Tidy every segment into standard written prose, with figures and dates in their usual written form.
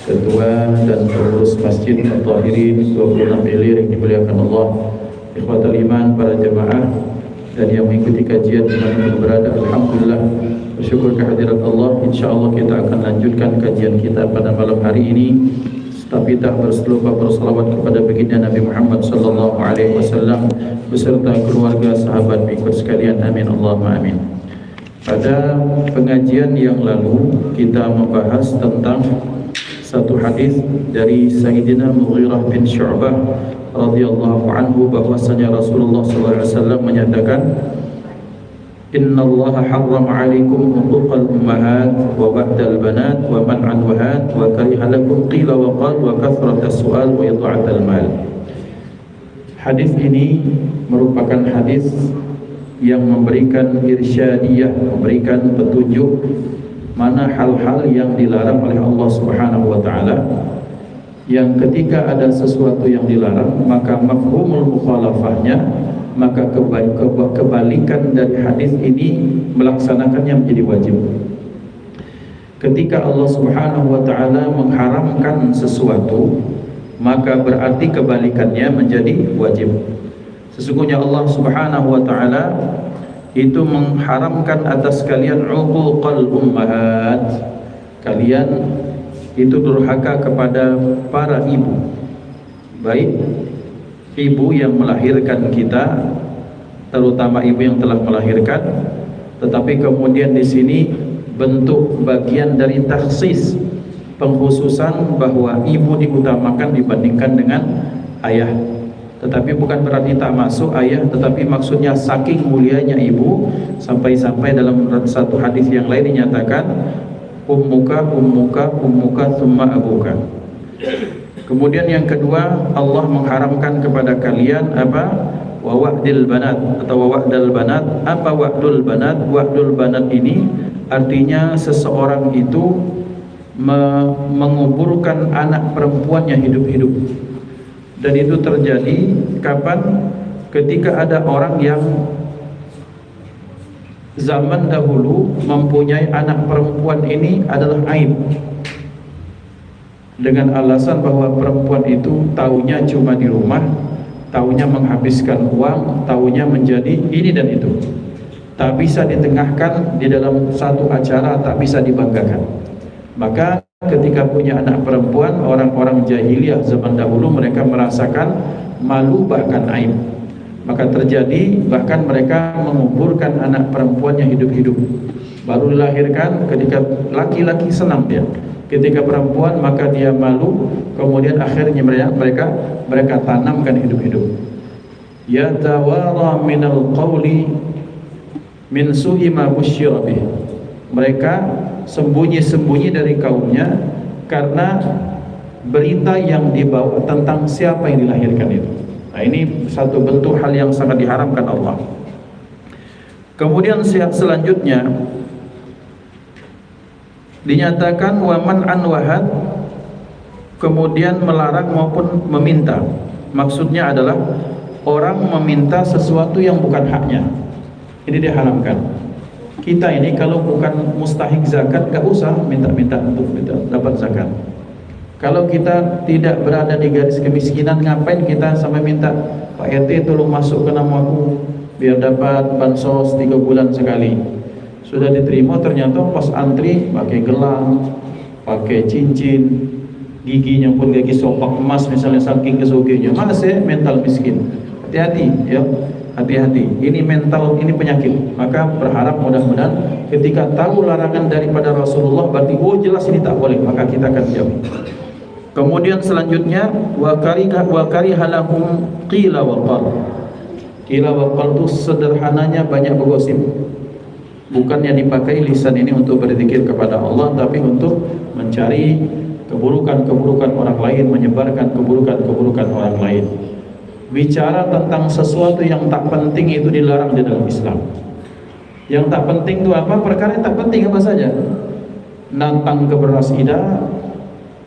Ketua dan pengurus Masjid Al-Tahirin 26 Ilir yang dimuliakan Allah, ikhwatal iman, para jamaah dan yang mengikuti kajian dimanapun berada. Alhamdulillah, bersyukur kehadirat Allah. InsyaAllah kita akan lanjutkan kajian kita pada malam hari ini, tapi tak berseluruh bersalawat kepada baginda Nabi Muhammad sallallahu alaihi wasallam beserta keluarga, sahabat, pengikut sekalian. Amin Allahumma amin. Pada pengajian yang lalu kita membahas tentang satu hadis dari Sayyidina Mughirah bin Syu'bah radhiyallahu anhu, bahwasanya Rasulullah sallallahu alaihi wasallam menyatakan, Inna Allah harrama alaikum huquqal ummahat wa ba'dal banat wa man'an wahat wa kariha lakum qila wa qal wa kathratas su'al wa idha'atal mal. Hadis ini merupakan hadis yang memberikan irsyadiyah, memberikan petunjuk mana hal-hal yang dilarang oleh Allah Subhanahu wa taala, yang ketika ada sesuatu yang dilarang maka mafhumul mukhalafahnya, maka kebalikan dari hadis ini melaksanakannya menjadi wajib. Ketika Allah Subhanahu wa taala mengharamkan sesuatu, maka berarti kebalikannya menjadi wajib. Sesungguhnya Allah Subhanahu wa taala itu mengharamkan atas kalian uquqal ummahat. Kalian itu durhaka kepada para ibu, baik ibu yang melahirkan kita, terutama ibu yang telah melahirkan, tetapi kemudian di sini bentuk bagian dari takhsis, pengkhususan bahwa ibu diutamakan dibandingkan dengan ayah. Tetapi bukan berarti tak masuk ayah, tetapi maksudnya saking mulianya ibu, sampai-sampai dalam satu hadis yang lain dinyatakan ummuka ummuka ummuka thumma abuka. Kemudian yang kedua, Allah mengharamkan kepada kalian apa? Wa wa'dil banat atau wa wa'dal banat. Apa wa'dul banat? Wa'dul banat ini artinya seseorang itu menguburkan anak perempuannya hidup-hidup. Dan itu terjadi kapan? Ketika ada orang yang zaman dahulu mempunyai anak perempuan ini adalah aib, dengan alasan bahwa perempuan itu taunya cuma di rumah, taunya menghabiskan uang, taunya menjadi ini dan itu, tak bisa ditengahkan di dalam satu acara, tak bisa dibanggakan. Maka ketika punya anak perempuan, orang-orang jahiliyah zaman dahulu mereka merasakan malu bahkan aib. Maka terjadi bahkan mereka menguburkan anak perempuannya hidup-hidup. Baru dilahirkan, ketika laki-laki senang dia, ketika perempuan maka dia malu. Kemudian akhirnya mereka tanamkan hidup-hidup. Yatawara minal qawli min su'i ma busyira bih. Mereka sembunyi-sembunyi dari kaumnya karena berita yang dibawa tentang siapa yang dilahirkan itu. Nah, ini satu bentuk hal yang sangat diharamkan Allah. Kemudian selanjutnya dinyatakan waman anwahat, kemudian melarang maupun meminta. Maksudnya adalah orang meminta sesuatu yang bukan haknya, ini diharamkan. Kita ini kalau bukan mustahik zakat, gak usah minta-minta untuk dapat zakat. Kalau kita tidak berada di garis kemiskinan, ngapain kita sampai minta, Pak RT tolong masuk ke namaku biar dapat bansos 3 bulan sekali. Sudah diterima, ternyata pas antri pakai gelang, pakai cincin, giginya pun gigi sopak emas misalnya, saking kesugihnya. Masih mental miskin. Hati-hati ya. Hati-hati, ini mental, ini penyakit. Maka berharap mudah-mudahan ketika tahu larangan daripada Rasulullah, berarti oh jelas ini tak boleh, maka kita akan jauh. Kemudian selanjutnya wa karihalakum qila wa qal. Qila wa qal itu sederhananya banyak bergosip. Bukannya dipakai lisan ini untuk berzikir kepada Allah, tapi untuk mencari keburukan-keburukan orang lain, menyebarkan keburukan-keburukan orang lain. Bicara tentang sesuatu yang tak penting itu dilarang di dalam Islam. Yang tak penting itu apa? Perkara yang tak penting apa saja. Nantang ke beras ida,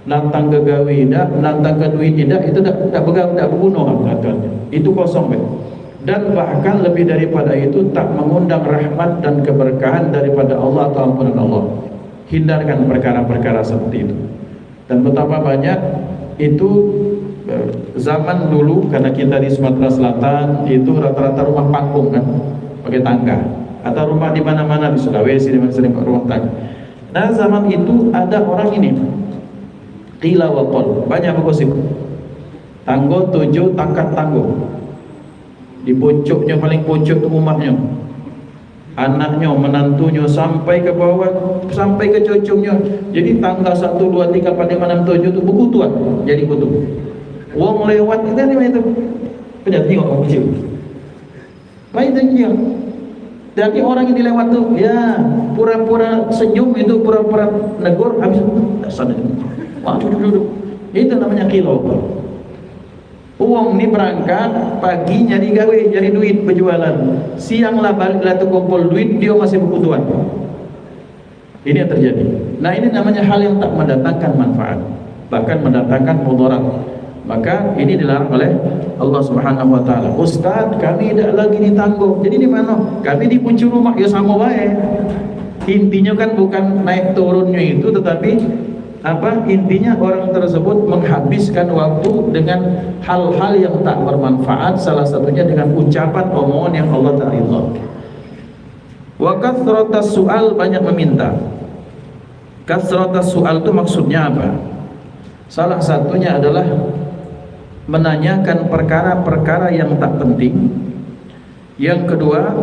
nantang ke gawe ida, nantang ke duit ida, itu tak berguna katanya. Itu kosong. Dan bahkan lebih daripada itu, tak mengundang rahmat dan keberkahan daripada Allah atau ampunan Allah. Hindarkan perkara-perkara seperti itu. Dan betapa banyak itu zaman dulu, karena kita di Sumatera Selatan itu rata-rata rumah panggung kan, pakai tangga, atau rumah di mana-mana di Sulawesi di mana sering rumah tangga. Nah zaman itu ada orang ini qila wa qal, banyak bergosip tanggo 7 tangkat tanggo, di pucuknya paling pucuk itu rumahnya, anaknya, menantunya, sampai ke bawah, sampai ke cucunya. Jadi tangga 1, 2, 3, 4, 5, 6, 7 itu berkutuan, jadi kutu. Wong lewat kita ni itu, punya tengok orang kecil. Baik tengok. Jadi orang yang dilewat tu, ya pura-pura senyum itu, pura-pura negur, habis sana. Wah, duduk. Itu namanya kilo. Uang ni berangkat pagi nyari gawe, nyari duit berjualan. Siang lah balik lah tu kumpul duit, dia masih berkutuan. Ini yang terjadi. Nah ini namanya hal yang tak mendatangkan manfaat, bahkan mendatangkan mudarat. Maka ini dilarang oleh Allah Subhanahu wa taala. Ustaz, kami tidak lagi ditangguh. Jadi di mana? Kami di puncak rumah, ya sama baik. Intinya kan bukan naik turunnya itu, tetapi apa intinya orang tersebut menghabiskan waktu dengan hal-hal yang tak bermanfaat, salah satunya dengan ucapan omongan yang Allah tak ridha. Wa kathratas su'al, banyak meminta. Kathratas su'al itu maksudnya apa? Salah satunya adalah menanyakan perkara-perkara yang tak penting. Yang kedua,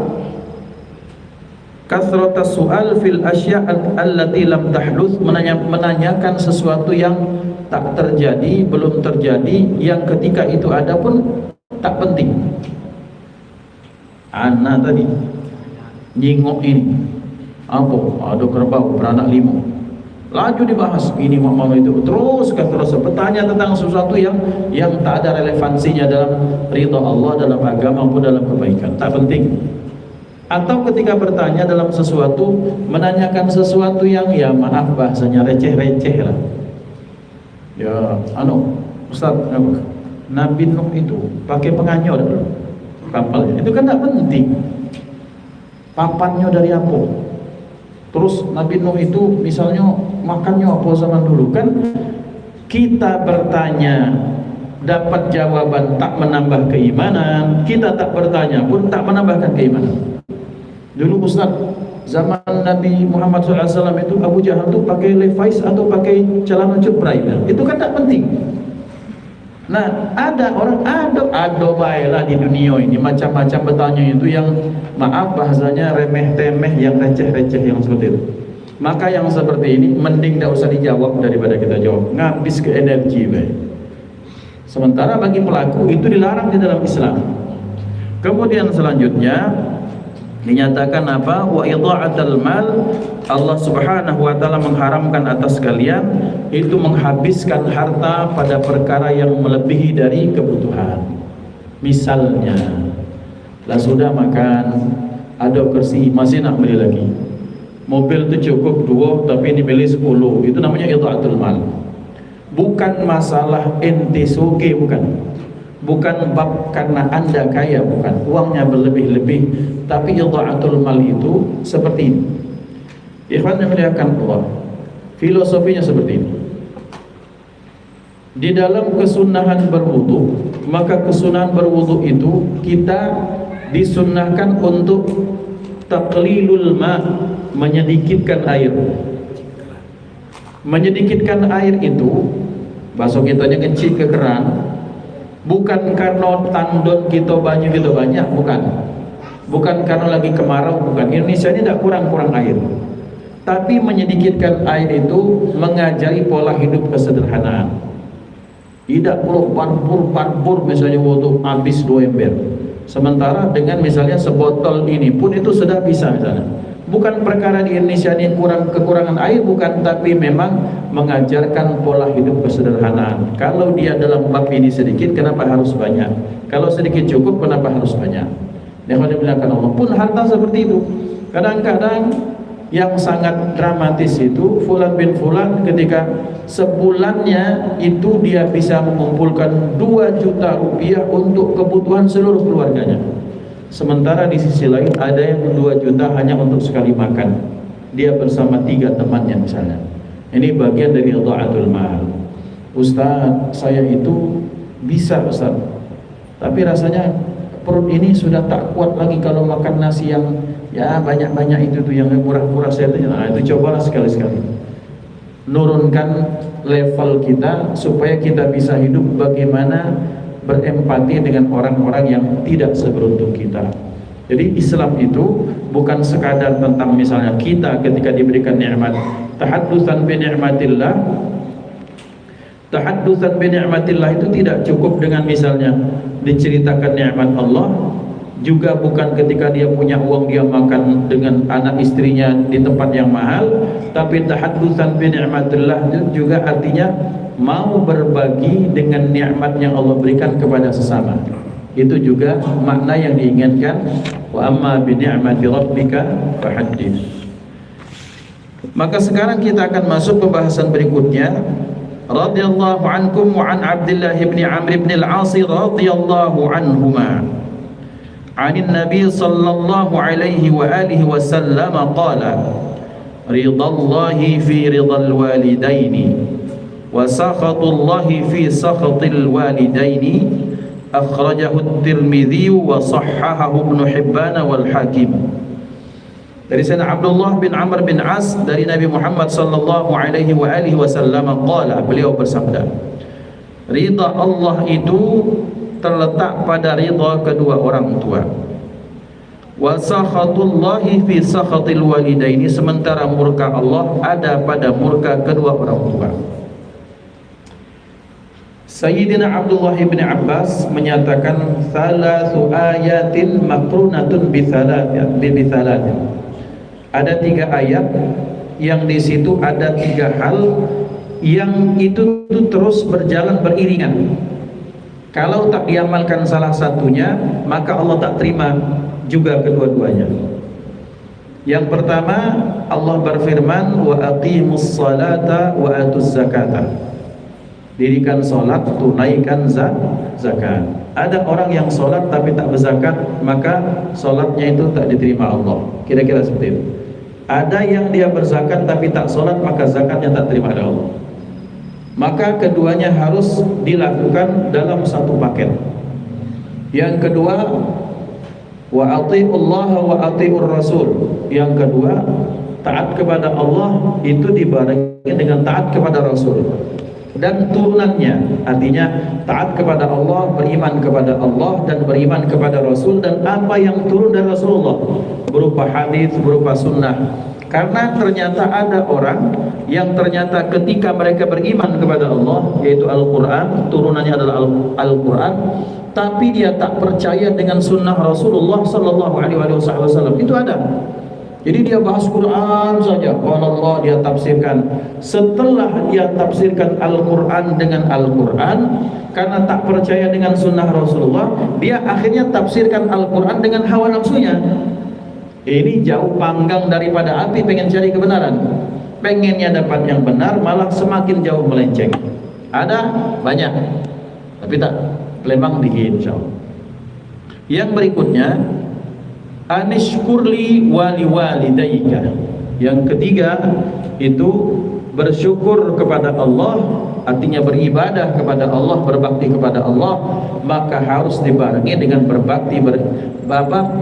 kathratas su'al fil asya' allati lam tahduth, menanyakan sesuatu yang tak terjadi, belum terjadi, yang ketika itu ada pun tak penting. Anak tadi nyingok ini apa? Ada kerbau beranak 5. Laju dibahas ini mama itu, terus bertanya tentang sesuatu yang tak ada relevansinya dalam ridha Allah, dalam agama maupun dalam kebaikan, tak penting. Atau ketika bertanya dalam sesuatu, menanyakan sesuatu yang ya maaf bahasanya receh-receh lah. Ya, Ustaz, Nabi Nuh itu pakai penganyor dulu kapalnya, itu kan tak penting. Papannya dari apa? Terus Nabi Nuh itu misalnya makannya apa zaman dulu, kan kita bertanya dapat jawaban tak menambah keimanan, kita tak bertanya pun tak menambahkan keimanan. Dulu Ustaz, zaman Nabi Muhammad SAW itu Abu Jahal itu pakai Levi's atau pakai celana cut bray, itu kan tak penting. Nah ada orang ada baiklah di dunia ini macam-macam bertanya itu yang maaf bahasanya remeh-temeh, yang receh-receh, yang seperti itu. Maka yang seperti ini mending tidak usah dijawab daripada kita jawab, ngabis ke energi baik. Sementara bagi pelaku itu dilarang di dalam Islam. Kemudian selanjutnya dinyatakan apa? Wa idha'atul mal, Allah Subhanahu wa taala mengharamkan atas kalian itu menghabiskan harta pada perkara yang melebihi dari kebutuhan. Misalnya, lah sudah makan, ada kursi, masih nak beli lagi. Mobil itu cukup 2 tapi ini beli 10. Itu namanya idha'atul mal. Bukan masalah ente soge, bukan bab karena anda kaya, bukan, uangnya berlebih-lebih, tapi idha'atul mal itu seperti ini. Ikhwan yang dimuliakan Allah, filosofinya seperti ini. Di dalam kesunahan berwudu, maka kesunahan berwudu itu kita disunnahkan untuk taqlilul ma, menyedikitkan air. Menyedikitkan air itu bahasa kitanya kecil ke keran, bukan karena tandon kita banyak bukan karena lagi kemarau, bukan. Indonesia ini tidak kurang air, tapi menyedikitkan air itu mengajari pola hidup kesederhanaan. Tidak perlu parpur misalnya waktu habis 2 ember, sementara dengan misalnya sebotol ini pun itu sudah bisa misalnya. Bukan perkara di Indonesia ini kekurangan air, bukan, tapi memang mengajarkan pola hidup kesederhanaan. Kalau dia dalam bab ini sedikit, kenapa harus banyak? Kalau sedikit cukup, kenapa harus banyak? Yang dimuliakan Allah pun harta seperti itu. Kadang-kadang yang sangat dramatis itu Fulan bin Fulan ketika sebulannya itu dia bisa mengumpulkan 2 juta rupiah untuk kebutuhan seluruh keluarganya. Sementara di sisi lain ada yang 2 juta hanya untuk sekali makan, dia bersama 3 temannya misalnya. Ini bagian dari idha'atul mal. Ustaz, saya itu bisa Ustaz, tapi rasanya perut ini sudah tak kuat lagi kalau makan nasi yang ya banyak-banyak itu tuh, yang murah-murah saya tuh. Nah, itu cobalah sekali-sekali nurunkan level kita supaya kita bisa hidup bagaimana berempati dengan orang-orang yang tidak seberuntung kita. Jadi Islam itu bukan sekadar tentang misalnya kita ketika diberikan nikmat, tahaddusan bi ni'matillah. Tahaddusan bi ni'matillah itu tidak cukup dengan misalnya diceritakan nikmat Allah, juga bukan ketika dia punya uang dia makan dengan anak istrinya di tempat yang mahal, tapi tahaddusan bi ni'matillah itu juga artinya mau berbagi dengan nikmat yang Allah berikan kepada sesama. Itu juga makna yang diinginkan, wa amma bi ni'mati rabbika fahaddits. Maka sekarang kita akan masuk pembahasan berikutnya. Radhiyallahu ankum wa an Abdullah bin Amr bin al-As radhiyallahu anhuma. 'Anin Nabi sallallahu alaihi wa alihi wasallam qala: Ridallahi fi ridal walidaini wa sakhatullahi fi sakhatil walidaini. Akhrajahu at-Tirmidzi wa sahhahahu Ibnu Hibban wal Hakim. Dari sana Abdullah bin Amr bin As dari Nabi Muhammad sallallahu alaihi wa alihi wasallam qala, beliau bersabda, ridha Allah itu terletak pada ridha kedua orang tua. Wa sakhatullahi fi sakhatil walidaini, sementara murka Allah ada pada murka kedua orang tua. Sayyidina Abdullah bin Abbas menyatakan thalathu ayatin maqrunatun bi thalathin. Ada 3 ayat yang di situ ada 3 hal yang itu terus berjalan beriringan. Kalau tak diamalkan salah satunya, maka Allah tak terima juga kedua-duanya. Yang pertama, Allah berfirman, wa aqimus salata wa atuz zakata. Dirikan salat, tunaikan zakat. Ada orang yang salat tapi tak berzakat, maka salatnya itu tak diterima Allah. Kira-kira seperti itu. Ada yang dia berzakat tapi tak salat, maka zakatnya tak terima oleh Allah. Maka keduanya harus dilakukan dalam satu paket. Yang kedua, wa atiullaha wa atiur rasul. Yang kedua, taat kepada Allah itu dibarengi dengan taat kepada Rasul. Dan turunannya, artinya taat kepada Allah, beriman kepada Allah dan beriman kepada Rasul, dan apa yang turun dari Rasulullah berupa hadis, berupa sunnah. Karena ternyata ada orang yang ternyata ketika mereka beriman kepada Allah, yaitu Al-Quran, turunannya adalah Al-Quran, tapi dia tak percaya dengan sunnah Rasulullah Sallallahu Alaihi Wasallam. Itu ada. Jadi dia bahas Quran saja, Allah dia tafsirkan. Setelah dia tafsirkan Al-Quran dengan Al-Quran, karena tak percaya dengan sunnah Rasulullah, dia akhirnya tafsirkan Al-Quran dengan hawa nafsunya. Ini jauh panggang daripada api pengen cari kebenaran. Pengennya dapat yang benar, malah semakin jauh melenceng. Ada banyak, tapi tak pelembang dikit, insyaallah. Yang berikutnya, anishkurli wali walidayka. Yang ketiga itu bersyukur kepada Allah, artinya beribadah kepada Allah, berbakti kepada Allah, maka harus dibarengi dengan berbakti,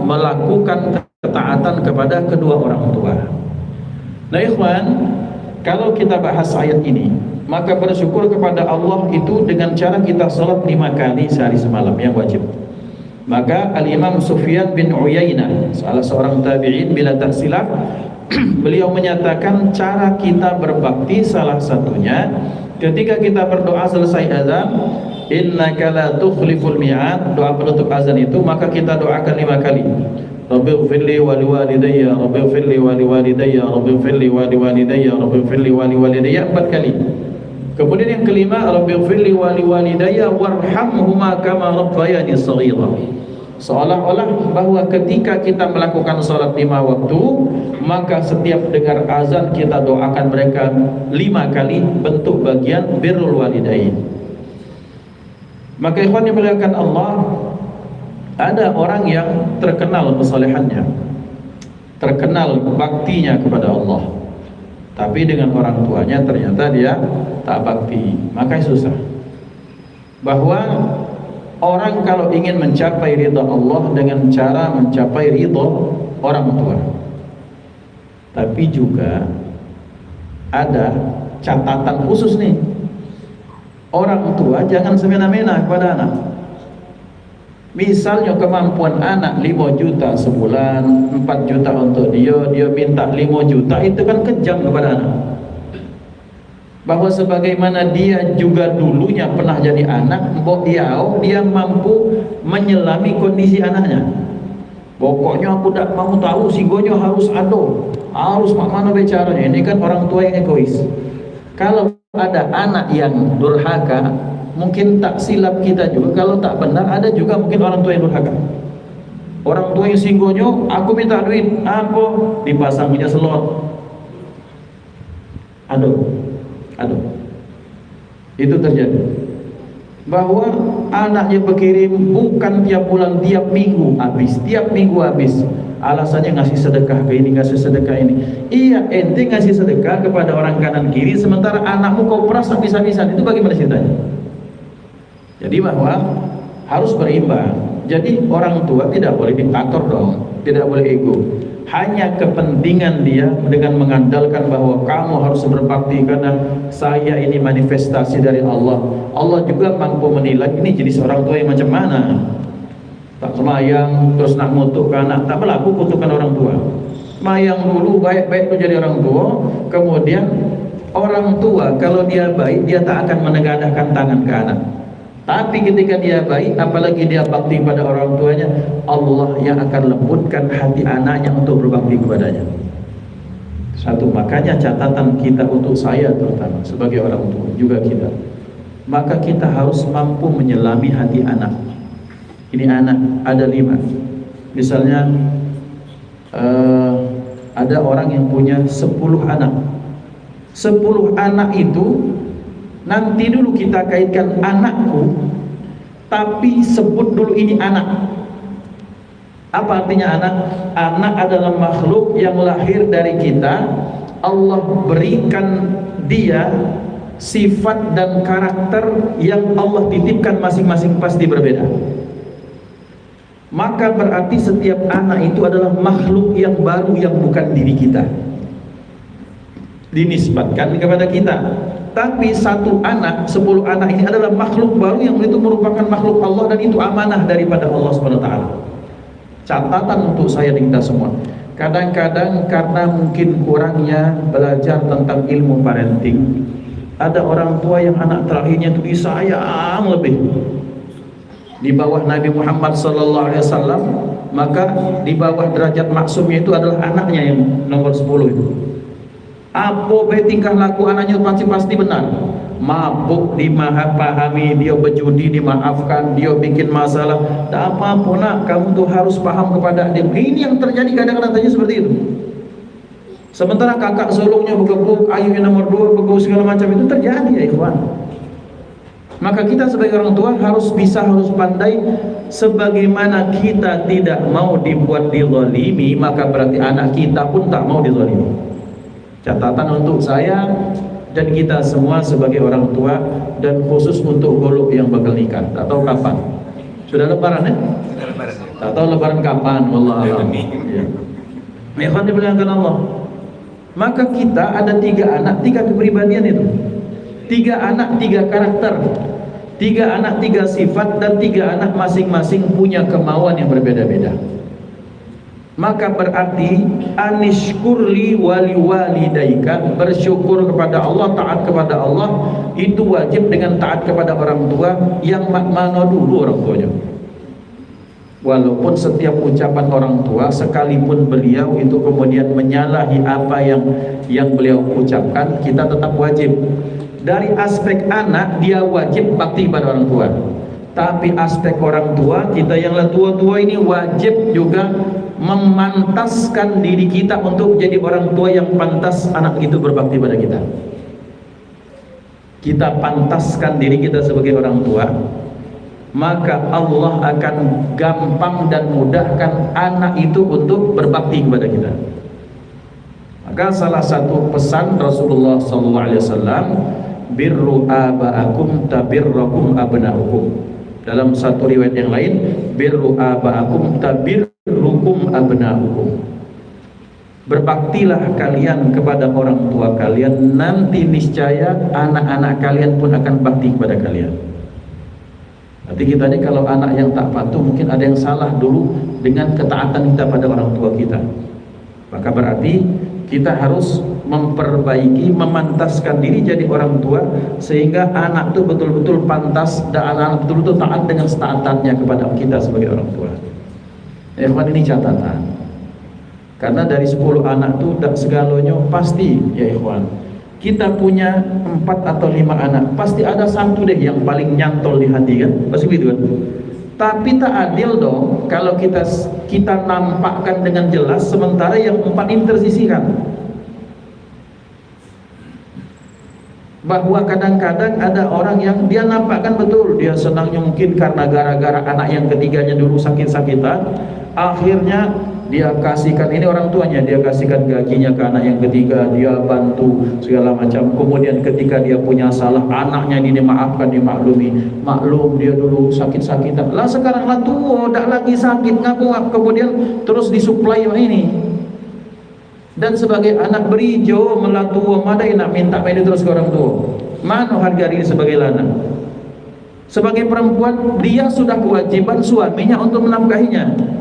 melakukan ketaatan kepada kedua orang tua. Nah ikhwan, kalau kita bahas ayat ini, maka bersyukur kepada Allah itu dengan cara kita salat 5 kali sehari semalam yang wajib. Maka Al-Imam Sufyan bin Uyainah, salah seorang tabi'in bila tak silap, beliau menyatakan cara kita berbakti salah satunya ketika kita berdoa selesai azan, innaka la tukhliful mi'ad, doa penutup azan itu, maka kita doakan 5 kali. Rabbighfirli wa liwalidayya, Rabbighfirli wa liwalidayya, Rabbighfirli wa liwalidayya, Rabbighfirli wa liwalidayya 4 kali. Kemudian yang kelima, Rabbighfirli wa liwalidayya warhamhuma kama rabbayani shaghira. Seolah-olah bahwa ketika kita melakukan salat 5 waktu, maka setiap dengar azan kita doakan mereka 5 kali, bentuk bagian birrul walidain. Maka ikhwan yang dimuliakan Allah, ada orang yang terkenal kesalehannya, terkenal baktinya kepada Allah, tapi dengan orang tuanya ternyata dia tak bakti, makanya susah. Bahwa orang kalau ingin mencapai ridha Allah dengan cara mencapai ridha orang tua, tapi juga ada catatan khusus nih, orang tua jangan semena-mena kepada anak. Misalnya kemampuan anak 5 juta sebulan, 4 juta untuk dia minta 5 juta, itu kan kejam kepada anak. Bahwa sebagaimana dia juga dulunya pernah jadi anak, dia mampu menyelami kondisi anaknya. Pokoknya aku tak mau tahu, sigonya harus harus mana bicaranya. Ini kan orang tua yang egois. Kalau ada anak yang durhaka, mungkin tak silap kita juga, kalau tak benar ada juga mungkin orang tua yang durhaka. Orang tua yang singgonyo, aku minta duit, apa dipasangnya selot. Aduh, itu terjadi. Bahwa anaknya berkirim bukan tiap bulan, tiap minggu habis. Alasannya ngasih sedekah ke ini, ngasih sedekah ini. Iya, ente ngasih sedekah kepada orang kanan kiri, sementara anakmu kau peras habis-habisan. Itu bagaimana ceritanya? Jadi bahwa harus berimbang. Jadi orang tua tidak boleh diktator dong, tidak boleh ego. Hanya kepentingan dia dengan mengandalkan bahwa kamu harus berbakti karena saya ini manifestasi dari Allah. Allah juga mampu menilai ini jadi seorang tua yang macam mana. Tak semayang terus nak ngutuk anak, tak berlaku kutukan orang tua. Semayang dulu baik-baik itu jadi orang tua, kemudian orang tua kalau dia baik dia tak akan menengadahkan tangan ke anak. Tapi ketika dia baik, apalagi dia bakti pada orang tuanya, Allah yang akan lembutkan hati anaknya untuk berbakti kepadanya. Satu, makanya catatan kita untuk saya terutama sebagai orang tua, juga kita, maka kita harus mampu menyelami hati anak. Ini anak ada 5. Misalnya ada orang yang punya 10 anak. 10 anak itu nanti dulu kita kaitkan anakku, tapi sebut dulu ini anak. Apa artinya anak? Anak adalah makhluk yang lahir dari kita. Allah berikan dia sifat dan karakter yang Allah titipkan masing-masing, pasti berbeda. Maka berarti setiap anak itu adalah makhluk yang baru yang bukan diri kita, dinisbatkan kepada kita. Tapi satu anak, 10 anak ini adalah makhluk baru yang itu merupakan makhluk Allah, dan itu amanah daripada Allah SWT. Catatan untuk saya dan kita semua. Kadang-kadang karena mungkin kurangnya belajar tentang ilmu parenting, ada orang tua yang anak terakhirnya itu disayang lebih di bawah Nabi Muhammad SAW, maka di bawah derajat maksumnya itu adalah anaknya yang nomor 10 itu. Apa tingkah laku anaknya pasti benar. Mabuk dimahami, dia berjudi dimaafkan, dia bikin masalah, tak apa-apa nak, kamu tuh harus paham kepada dia. Ini yang terjadi kadang-kadang seperti itu. Sementara kakak sulungnya bergebuk, ayunya nomor 2 bergebuk segala macam, itu terjadi ya ikhwan. Maka kita sebagai orang tua harus pandai. Sebagaimana kita tidak mau dibuat dizalimi, maka berarti anak kita pun tak mau dizalimi. Catatan untuk saya dan kita semua sebagai orang tua, dan khusus untuk golok yang bakal nikah. Tak tahu kapan. Sudah lebaran ya? Sudah lebaran. Tak tahu lebaran kapan, wallah alam. Ya. Ikhwan dimuliakan Allah. Maka kita ada 3 anak, 3 kepribadian itu. 3 anak, 3 karakter. 3 anak, 3 sifat, dan 3 anak masing-masing punya kemauan yang berbeda-beda. Maka berarti anishkurli wali walidaika, bersyukur kepada Allah, taat kepada Allah, itu wajib dengan taat kepada orang tua. Yang mana dulu orang tuanya. Walaupun setiap ucapan orang tua, sekalipun beliau itu kemudian menyalahi apa yang beliau ucapkan, kita tetap wajib. Dari aspek anak, dia wajib bakti pada orang tua. Tapi aspek orang tua, kita yang tua-tua ini wajib juga memantaskan diri kita untuk jadi orang tua yang pantas anak itu berbakti pada kita. Kita pantaskan diri kita sebagai orang tua, maka Allah akan gampang dan mudahkan anak itu untuk berbakti kepada kita. Maka salah satu pesan Rasulullah SAW, birru aba'akum tabirrakum abna'ukum. Dalam satu riwayat yang lain, birru aba'akum tabirrukum abna'ukum. Berbaktilah kalian kepada orang tua kalian, nanti niscaya anak-anak kalian pun akan bakti kepada kalian. Berarti kita ini kalau anak yang tak patuh, mungkin ada yang salah dulu dengan ketaatan kita pada orang tua kita. Maka berarti kita harus memperbaiki, memantaskan diri jadi orang tua, sehingga anak itu betul-betul pantas dan anak betul-betul taat dengan setaatnya kepada kita sebagai orang tua. Ikhwan, ini catatan. Karena dari 10 anak itu tak segalanya pasti, ya ikhwan. Kita punya 4 atau 5 anak, pasti ada satu deh yang paling nyantol di hati, kan? Pasti begitu kan? Tapi tak adil dong kalau kita nampakkan dengan jelas sementara yang 4 ini tersisihkan. Bahwa kadang-kadang ada orang yang dia nampakkan betul dia senangnya mungkin karena gara-gara anak yang ketiganya dulu sakit-sakitan, akhirnya dia kasihkan, ini orang tuanya, dia kasihkan gajinya ke anak yang ketiga, dia bantu segala macam. Kemudian ketika dia punya salah, anaknya ini dimaafkan, dimaklumi. Maklum dia dulu sakit-sakitan, lah sekarang lah tua, tak lagi sakit, ngaku-ngaku, kemudian terus disuplai ini. Dan sebagai anak berijo melatu madai nak minta ini terus ke orang tua. Mana harga diri sebagai lana? Sebagai perempuan, dia sudah kewajiban suaminya untuk menafkahinya.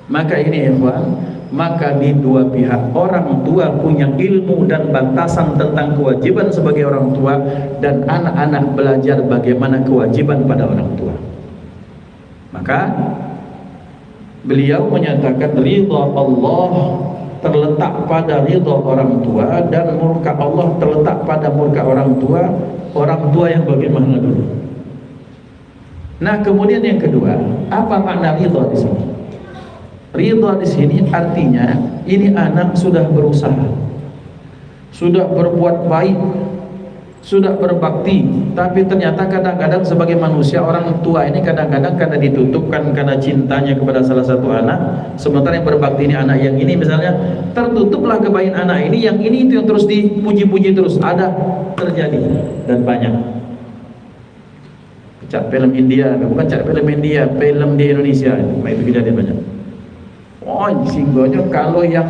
Maka ini ikhwan, maka di dua pihak, orang tua punya ilmu dan batasan tentang kewajiban sebagai orang tua, dan anak-anak belajar bagaimana kewajiban pada orang tua. Maka beliau menyatakan ridha Allah terletak pada ridha orang tua, dan murka Allah terletak pada murka orang tua yang bagaimana dulu. Nah, kemudian yang kedua, apa makna ridha di sini? Ridha di sini artinya ini anak sudah berusaha, sudah berbuat baik, sudah berbakti, tapi ternyata kadang-kadang sebagai manusia orang tua ini kadang-kadang karena ditutupkan karena cintanya kepada salah satu anak, sementara yang berbakti ini anak yang ini misalnya, tertutuplah kebaikan anak ini, yang ini itu yang terus dipuji-puji terus, ada terjadi dan banyak. Cak film India, bukan cak film India, film di Indonesia itu kejadian banyak. Oh, singgonya kalau yang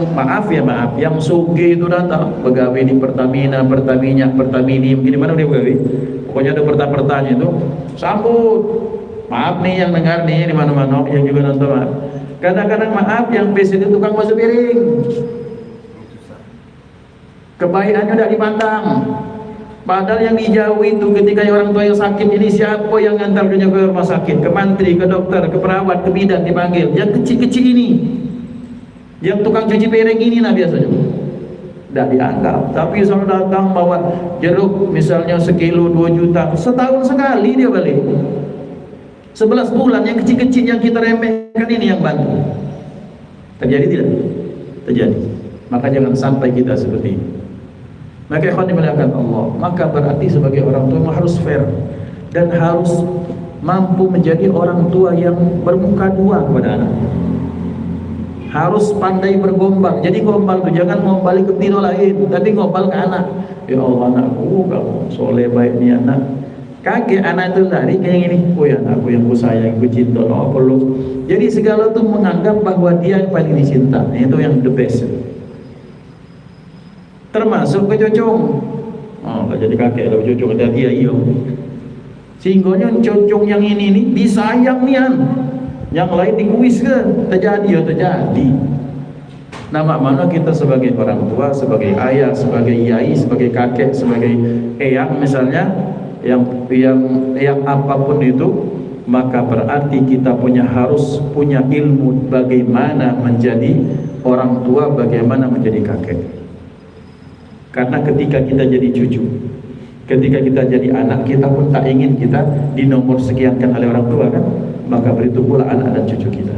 yang suge itu datang pegawai di Pertamina, Pertaminim, gini mana dia pegawai? Pokoknya ada pertanyaan itu sambut. Maaf nih yang dengar nih di mana-mana yang juga nonton. Maaf. Kadang-kadang maaf yang base itu tukang basuh piring. Kebaikannya udah dipandang. Padahal yang dijauh itu ketika orang tua yang sakit ini siapa yang ngantar ke rumah sakit, ke mantri, ke dokter, ke perawat, ke bidan dipanggil. Yang kecil-kecil ini, yang tukang cuci piring ini nah biasanya tidak dianggap. Tapi kalau datang bawa jeruk misalnya sekilo 2 juta, setahun sekali dia balik. 11 bulan yang kecil-kecil yang kita remehkan ini yang bantu. Terjadi tidak? Terjadi. Maka jangan sampai kita seperti ini. Maka ikhwan dimuliakan Allah, maka berarti sebagai orang tua harus fair dan harus mampu menjadi orang tua yang bermuka dua kepada anak. Harus pandai bergombal. Jadi gombal itu jangan ngombal ke tino lain, tapi ngombal ke anak. Ya Allah, anakku kamu soleh baik nih anak. Kakek anak itu lari kayak gini. Oh ya anakku yang ku sayang, ku cinta, no perlu. Jadi segala itu menganggap bahwa dia yang paling dicinta. Itu yang the best. Termasuk kecocong. Oh, gak jadi kakek lah kecocong ada dia iyo. Sehingga cocong yang ini nih disayang nian. Yang lain dikuis ke? Terjadi ya terjadi. Nah, mana kita sebagai orang tua, sebagai ayah, sebagai yai, sebagai kakek, sebagai eyang misalnya, yang apapun itu, maka berarti kita harus punya ilmu bagaimana menjadi orang tua, bagaimana menjadi kakek. Karena ketika kita jadi cucu, ketika kita jadi anak, kita pun tak ingin kita dinomor sekiankan oleh orang tua kan? Maka begitu pula anak dan cucu kita.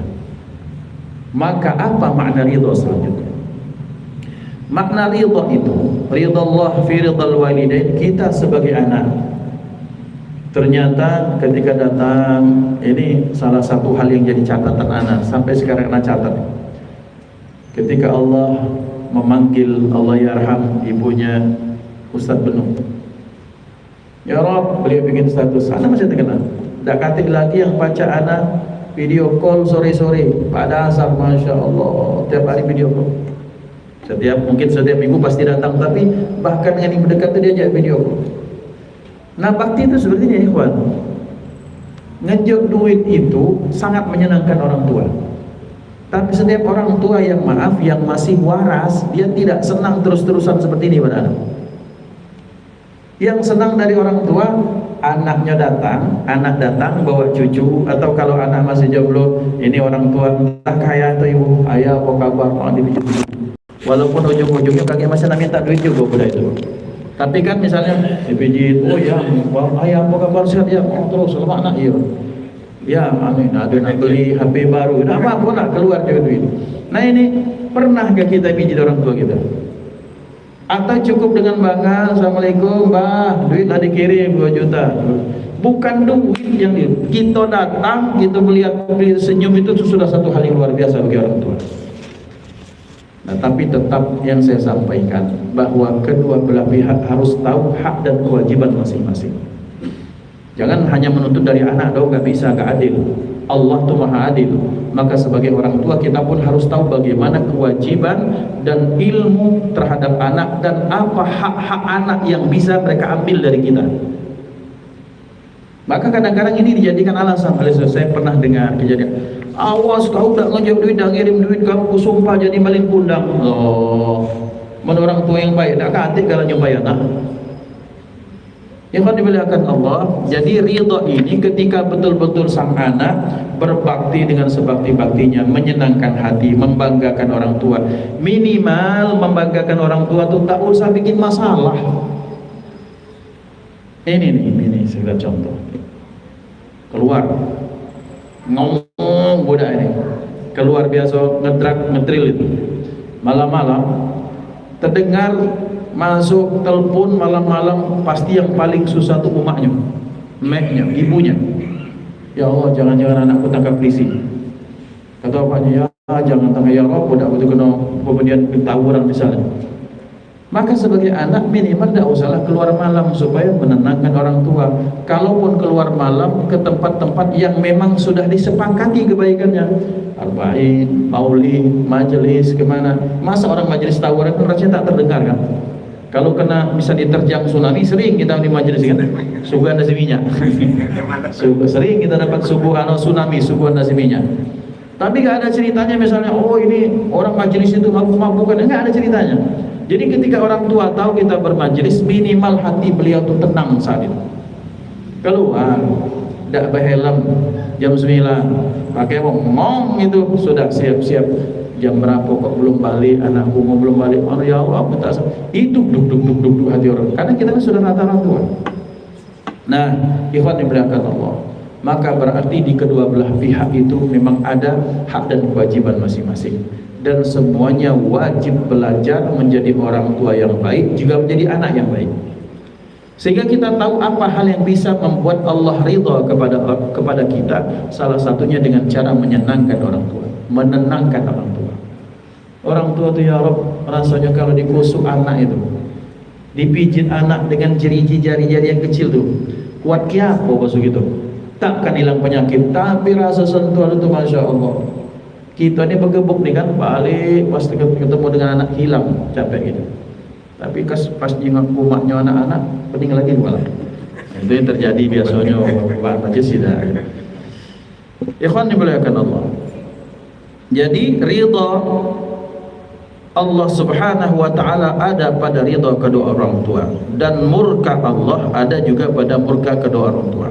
Maka apa makna ridha selanjutnya? Makna ridha itu, ridha Allah fi ridhal walidain, kita sebagai anak. Ternyata ketika datang, ini salah satu hal yang jadi catatan anak, sampai sekarang anak catat. Ketika Allah memanggil Allah yarham ibunya Ustaz Benung. Ya Rob, beliau bikin status, ana masih terkenal. Tak katik lagi yang baca ana video call sore-sore pada asar, Masya Allah, tiap hari video call. Mungkin setiap minggu pasti datang, tapi bahkan dengan yang mendekat dia ajak video call. Nah, bakti itu sepertinya ikhwan, ngejok duit itu sangat menyenangkan orang tua. Tapi setiap orang tua yang maaf, yang masih waras, dia tidak senang terus-terusan seperti ini pada anak. Yang senang dari orang tua, anak datang bawa cucu, atau kalau anak masih jomblo, ini orang tua entah kaya atau ibu, ayah apa kabar, mau dipijit. Walaupun ujung-ujungnya kakek masih minta duit juga pada itu. Tapi kan misalnya dipijit, oh ya, ayah apa kabar, sehat ya, terus selama anak iya. Ya, amin. Ada nak beli HP baru, apa pun nak keluar juga duit. Nah ini pernahkah kita pijit orang tua kita? Atau cukup dengan bangga, Assalamualaikum Mbah, duit lah dikirim 2 juta. Bukan duit yang kita datang, kita melihat senyum itu sudah satu hal yang luar biasa bagi orang tua. Nah, tapi tetap yang saya sampaikan bahwa kedua belah pihak harus tahu hak dan kewajiban masing-masing. Jangan hanya menuntut dari anak, dong nggak bisa, nggak adil. Allah tuh maha adil. Maka sebagai orang tua kita pun harus tahu bagaimana kewajiban dan ilmu terhadap anak dan apa hak-hak anak yang bisa mereka ambil dari kita. Maka kadang-kadang ini dijadikan alasan. Saya pernah dengar kejadian, awas kau tak ngejauh duit, tak ngirim duit, kamu kusumpah jadi malin kundang. Oh, menurut orang tua yang baik, tak katik kalau nyoba anak. Yang dimuliakan Allah. Jadi ridha ini ketika betul-betul sang anak berbakti dengan sebakti-baktinya, menyenangkan hati, membanggakan orang tua. Minimal membanggakan orang tua itu tak usah bikin masalah. Ini sekedar contoh. Keluar ngomong budak ini, keluar biasa ngedrill itu. Malam-malam terdengar masuk telepon malam-malam, pasti yang paling susah tuh emaknya, ibunya. Ya Allah, jangan-jangan anakku tangkap polisi. Kata bapaknya, ya jangan tangkap, ya Allah, budak itu kena kemudian tawuran misalnya. Maka sebagai anak minimal tidak usahlah keluar malam supaya menenangkan orang tua. Kalaupun keluar malam ke tempat-tempat yang memang sudah disepakati kebaikannya, arba'in, maulid, majelis, kemana. Masa orang majelis tawuran kan rasanya tak terdengar kan? Kalau kena bisa diterjang tsunami, sering kita di majelis kan, subuhan nasi minyak. Sering kita dapat subuhan tsunami, subuhan nasi minyak. Tapi gak ada ceritanya misalnya, oh ini orang majelis itu mabuk-mabukan, enggak ada ceritanya. Jadi ketika orang tua tahu kita bermajelis, minimal hati beliau itu tenang saat itu. Keluar, tidak berhelm, jam 9, pakai ngomong itu sudah siap-siap. Jam berapa kok belum balik, anakku mau belum balik, oh ya Allah, aku tak itu duk hati orang. Karena kita kan sudah rata-rata. Nah, ikhwan dimuliakan Allah. Maka berarti di kedua belah pihak itu memang ada hak dan kewajiban masing-masing. Dan semuanya wajib belajar menjadi orang tua yang baik, juga menjadi anak yang baik. Sehingga kita tahu apa hal yang bisa membuat Allah ridha kepada kita. Salah satunya dengan cara menyenangkan orang tua, menenangkan orang tua. Orang tua itu ya Rabb, rasanya kalau dikusuk anak itu, dipijit anak dengan jari-jari yang kecil tuh, kuat kiapa basuh gitu, takkan hilang penyakit. Tapi rasa sentuhan itu Masya Allah. Kita ini bergebuk nih kan, balik pas ketemu dengan anak hilang capek gitu. Tapi pas jenguk umatnya anak-anak, pening lagi malah. Itu yang terjadi biasanya Pak Majlis tidak. Ikhwan dimuliakan Allah. Jadi ridha Allah Subhanahu wa taala ada pada ridha kedua orang tua, dan murka Allah ada juga pada murka kedua orang tua.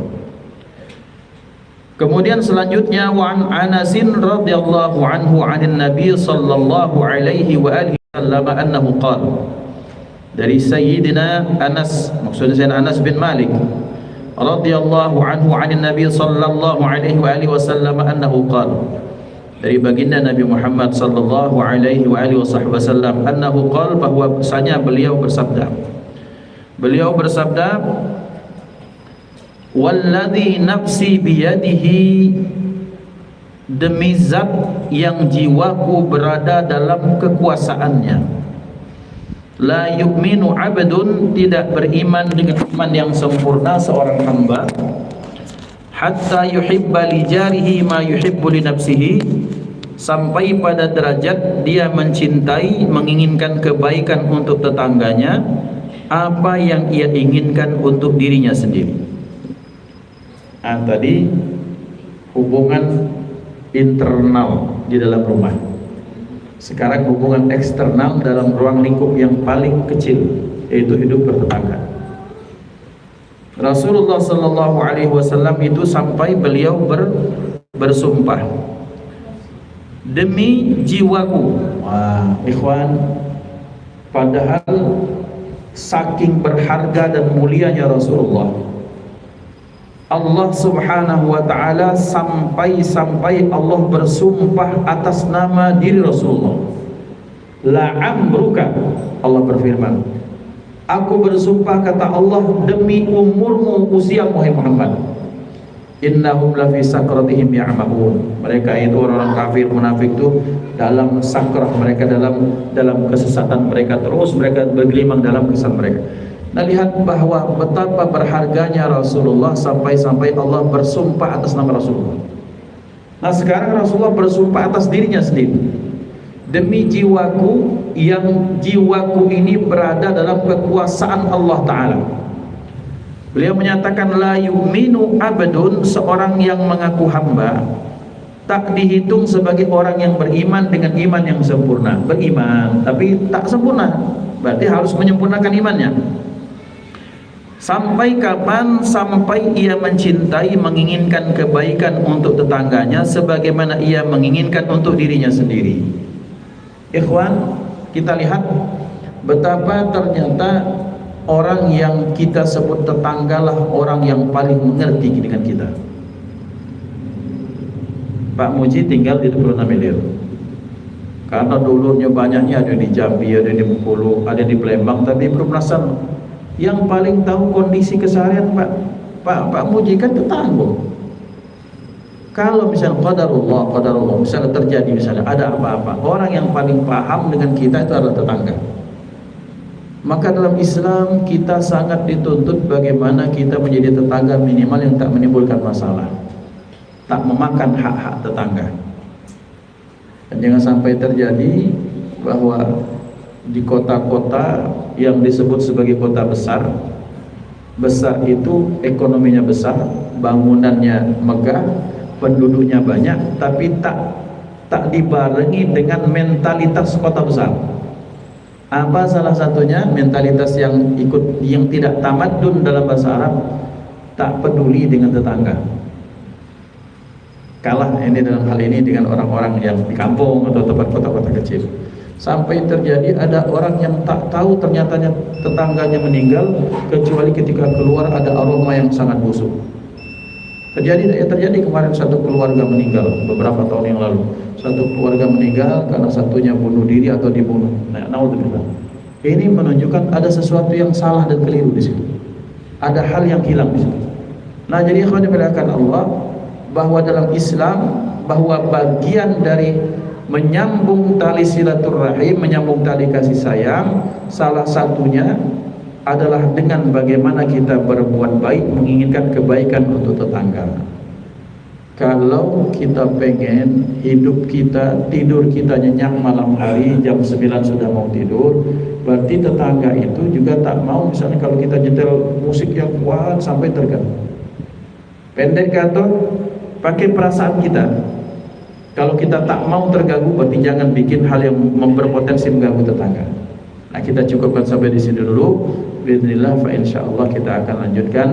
Kemudian selanjutnya wa an Anasin radhiyallahu anhu 'anil Nabi sallallahu alaihi wa alihi wasallam annahu qala. Dari Sayyidina Anas, maksudnya Sayyidina Anas bin Malik radhiyallahu anhu 'anil Nabi sallallahu alaihi wa alihi wasallam annahu qala. Dari baginda Nabi Muhammad sallallahu alaihi wa alihi wasallam annahu qala, bahwa bahwasanya beliau bersabda. Beliau bersabda, walladzi nafsi biyadihi, demi zat yang jiwaku berada dalam kekuasaannya. La yu'minu 'abdun, tidak beriman dengan iman yang sempurna seorang hamba, hatta yuhibba li jarihi ma yuhibbu li nafsihi, sampai pada derajat dia mencintai, menginginkan kebaikan untuk tetangganya apa yang ia inginkan untuk dirinya sendiri. Tadi hubungan internal di dalam rumah. Sekarang hubungan eksternal dalam ruang lingkup yang paling kecil, yaitu hidup bertetangga. Rasulullah sallallahu alaihi wasallam itu sampai beliau bersumpah, demi jiwaku. Wah, ikhwan, padahal saking berharga dan mulianya Rasulullah, Allah subhanahu wa ta'ala sampai Allah bersumpah atas nama diri Rasulullah. La amruka, Allah berfirman, aku bersumpah, kata Allah, demi umurmu, usia Muhammad, innahum lafi sakratihim ya'mahun. Mereka itu orang kafir munafik itu dalam sakrah mereka, dalam kesesatan mereka, terus mereka bergelimang dalam kesesatan mereka. Nah, lihat bahwa betapa berharganya Rasulullah sampai Allah bersumpah atas nama Rasulullah. Nah, sekarang Rasulullah bersumpah atas dirinya sendiri, demi jiwaku, yang jiwaku ini berada dalam kekuasaan Allah Ta'ala. Beliau menyatakan, la yu'minu abdun, seorang yang mengaku hamba tak dihitung sebagai orang yang beriman dengan iman yang sempurna. Beriman tapi tak sempurna, berarti harus menyempurnakan imannya. Sampai kapan? Sampai ia mencintai, menginginkan kebaikan untuk tetangganya sebagaimana ia menginginkan untuk dirinya sendiri. Ikhwan, kita lihat betapa ternyata orang yang kita sebut tetanggalah orang yang paling mengerti dengan kita. Pak Muji tinggal di 26 Ilir, karena dulurnya banyaknya, ada di Jambi, ada di Bengkulu, ada di Palembang, tapi belum merasa. Yang paling tahu kondisi keseharian Pak Muji kan tetangga. Kalau misalnya qadarullah misalnya terjadi, misalnya ada apa-apa, orang yang paling paham dengan kita itu adalah tetangga. Maka dalam Islam kita sangat dituntut bagaimana kita menjadi tetangga minimal yang tak menimbulkan masalah, tak memakan hak-hak tetangga. Dan jangan sampai terjadi bahwa di kota-kota yang disebut sebagai kota besar itu ekonominya besar, bangunannya megah, penduduknya banyak, tapi tak dibarengi dengan mentalitas kota besar. Apa salah satunya? Mentalitas yang tidak tamadun dalam bahasa Arab, tak peduli dengan tetangga. Kalah ini dalam hal ini dengan orang-orang yang di kampung atau tempat kota-kota kecil. Sampai terjadi ada orang yang tak tahu ternyata tetangganya meninggal, kecuali ketika keluar ada aroma yang sangat busuk. Terjadi kemarin satu keluarga meninggal beberapa tahun yang lalu. Satu keluarga meninggal karena satunya bunuh diri atau dibunuh. Naudzubillah. Ini menunjukkan ada sesuatu yang salah dan keliru di situ. Ada hal yang hilang di situ. Nah, jadi ikhwan dimuliakan Allah, bahwa dalam Islam, bahwa bagian dari menyambung tali silaturahim, menyambung tali kasih sayang, salah satunya adalah dengan bagaimana kita berbuat baik, menginginkan kebaikan untuk tetangga. Kalau kita pengen hidup kita, tidur kita nyenyak malam hari, jam 9 sudah mau tidur, berarti tetangga itu juga tak mau misalnya kalau kita nyetel musik yang kuat sampai terganggu. Pendek kata, pakai perasaan kita. Kalau kita tak mau terganggu, berarti jangan bikin hal yang berpotensi mengganggu tetangga. Nah, kita cukupkan sampai di sini dulu. Bismillah, fa insyaallah kita akan lanjutkan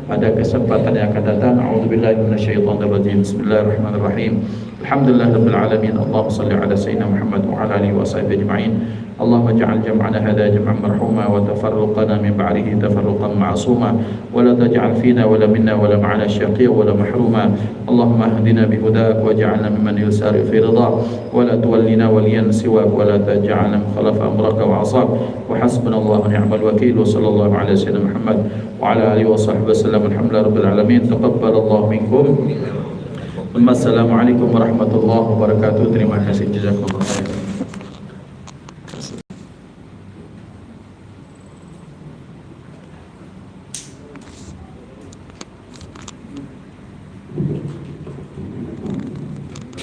pada kesempatan yang akan datang. A'udzubillahi minasyaitonirrajim. Bismillahirrahmanirrahim. Alhamdulillahirabbil alamin. Allahumma shalli ala sayyidina Muhammad wa ala alihi wa sahbihi ajma'in. Allahumma ij'al jam'ana hadha jam'an marhuma wa tafarruqana min ba'dihi tafarruqan ma'suma wa la taj'al fina wa la minna wa la ma'ana syaqiyya wa la mahruma. Allahumma hdina bihudak waj'alna mimman yusari fi ridha wa la tuwallina waliyan siwak wa la taj'alna khalafa amraka wa 'asak wa hasbunallahu wa ni'mal wakeel. Wa sallallahu ala sayyidina Muhammad wa ala alihi wa sahbihi wasallam. Alhamdulillahirabbil alamin. Taqabbalallahu minkum. Wassalamualaikum warahmatullahi wabarakatuh. Terima kasih, jazakumullah khairan.